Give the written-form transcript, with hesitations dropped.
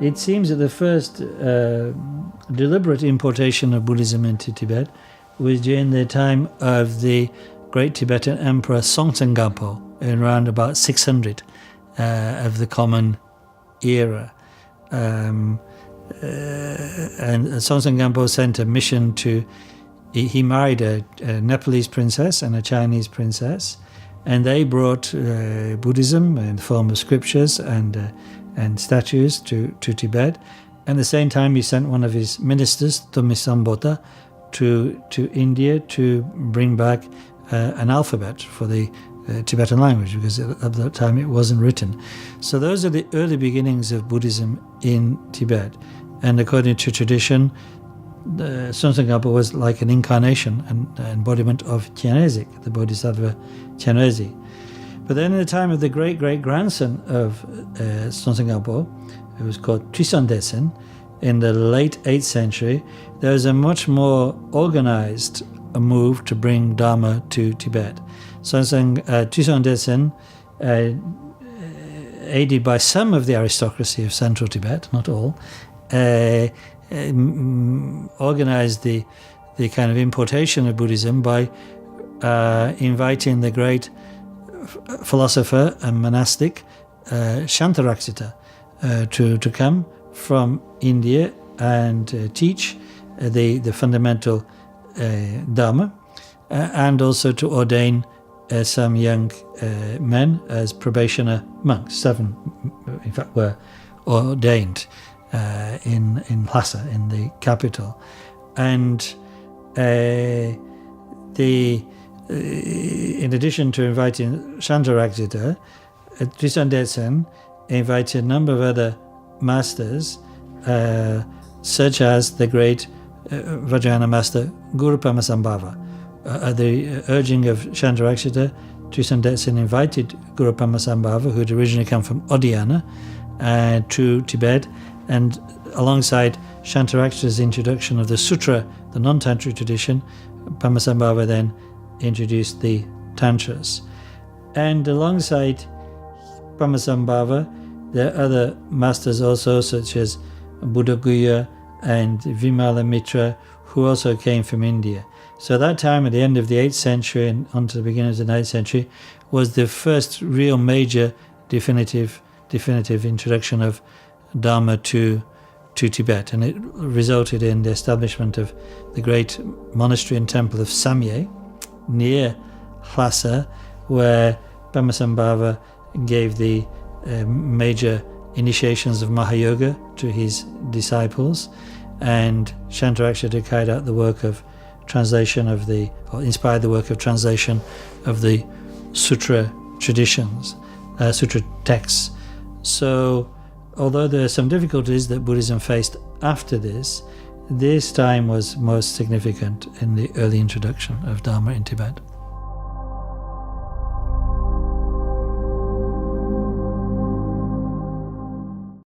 It seems that the first deliberate importation of Buddhism into Tibet was during the time of the great Tibetan Emperor Songtsen Gampo in around about 600 of the Common Era. And Songtsen Gampo sent a mission to, he married a Nepalese princess and a Chinese princess, and they brought Buddhism in the form of scriptures and statues to Tibet. And at the same time, he sent one of his ministers, Tomisambota, to India to bring back an alphabet for the Tibetan language, because at that time it wasn't written. So those are the early beginnings of Buddhism in Tibet. And according to tradition, Songtsen Gampo was like an incarnation, an embodiment of Khyentse, the Bodhisattva Khyentse. But then in the time of the great-great-grandson of Songtsen Gampo, who was called Tristan Detsen, in the late 8th century, there was a much more organized move to bring Dharma to Tibet. Tristan Detsen, aided by some of the aristocracy of central Tibet, not all, organized the kind of importation of Buddhism by inviting the great philosopher and monastic Shantaraksita to come from India and teach the fundamental Dharma, and also to ordain some young men as probationer monks. 7, in fact, were ordained in Lhasa, in the capital. And in addition to inviting Shantaraksita, Tristan Detsen invited a number of other masters, such as the great Vajrayana master Guru Padmasambhava. At the urging of Shantaraksita, Tristan Detsen invited Guru Padmasambhava, who had originally come from Odiyana, to Tibet, and alongside Shantaraksita's introduction of the Sutra, the non-tantric tradition, Padmasambhava then introduced the Tantras. And alongside Padmasambhava, there are other masters also, such as Buddhaguya and Vimalamitra, who also came from India. So that time, at the end of the 8th century and onto the beginning of the 9th century, was the first real major definitive introduction of Dharma to Tibet, and it resulted in the establishment of the great monastery and temple of Samye near Lhasa, where Padmasambhava gave the major initiations of Mahayoga to his disciples, and Shantaraksita carried out the work of translation inspired the work of translation of the sutra traditions, sutra texts. So, although there are some difficulties that Buddhism faced after this time was most significant in the early introduction of Dharma in Tibet.